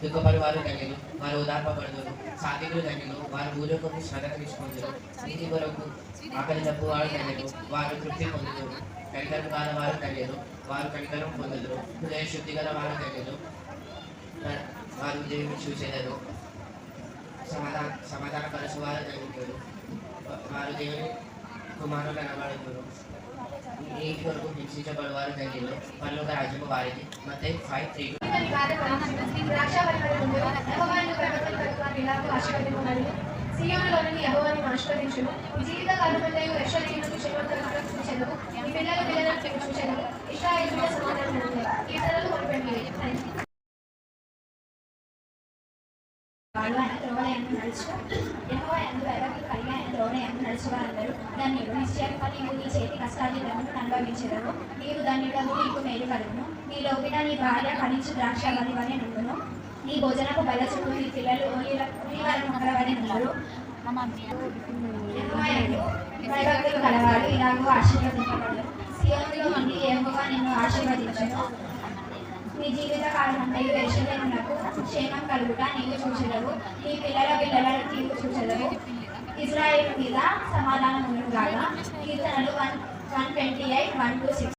దుఃఖపడి వారు ధన్యులు, వారు ఓదార్పబడుదురు. సాత్వికులు ధన్యులు, వారు ఊరి కొరకు శ్రద్ధ తీసుకుందురు. నీతి కొరకు ఆకలి తప్పు వారు ధన్యులు, వారు తృప్తి పొందుదురు. కనికరం గల వారు ధన్యులు, వారు కనికరం పొందుదురు. హృదయ శుద్ధి గల వారు ధన్యులు, వారు దేవుని చూసేదారు. సమాధానపరచు వారు ధన్యులు, వారు దేవుని కుమారులు అనబడుదురు. నీటి కొరకు హింసించబడు వారు ధన్యులు, పరలోక రాజ్యము వారిది. మత్తయి 5:3. సీయోనులోని యెహోవాను ఆశీర్వదించుము. మీ జీవిత కాలమంతయు యెరూషలేమునకు క్షేమకరముగా చూచెదవు. మీ పిల్లల పిల్లలను చూచెదవు. ఇశ్రాయేలులో సమాధానం ఉంది. కీర్తనలు కొనిపెట్టుడి. నడుచువారందరూ ధన్యుడు. నిశ్చయంగా నీవు నీ చేతి కష్టార్జితమును అనుభవించెదవు. నీవు ధన్యుడవు, నీకు మేలు కలుగును. నీ లోపిన నీ భార్య ఫలించు ద్రాక్షవల్లి వలె నుండును. నీ భోజనపు బల్ల చుట్టూ నీ పిల్లలు ఒలీవల మొక్కల వలె నుండురు. భయభక్తులు కలవాడు ఇలాగూ ఆశీర్వదింపబడు. సీయోనులో నుండి యెహోవా నిన్ను ఆశీర్వదించును. నీ జీవిత కాలమంతయు యెరూషలేమునకు క్షేమం కలుగుట నీవు చూచెదవు. నీ పిల్లల పిల్లలను నీవు చూచెదవు. ఇశ్రాయేలు మీద సమాధానం ఉండుగాక. కీర్తనలు 128:1-6.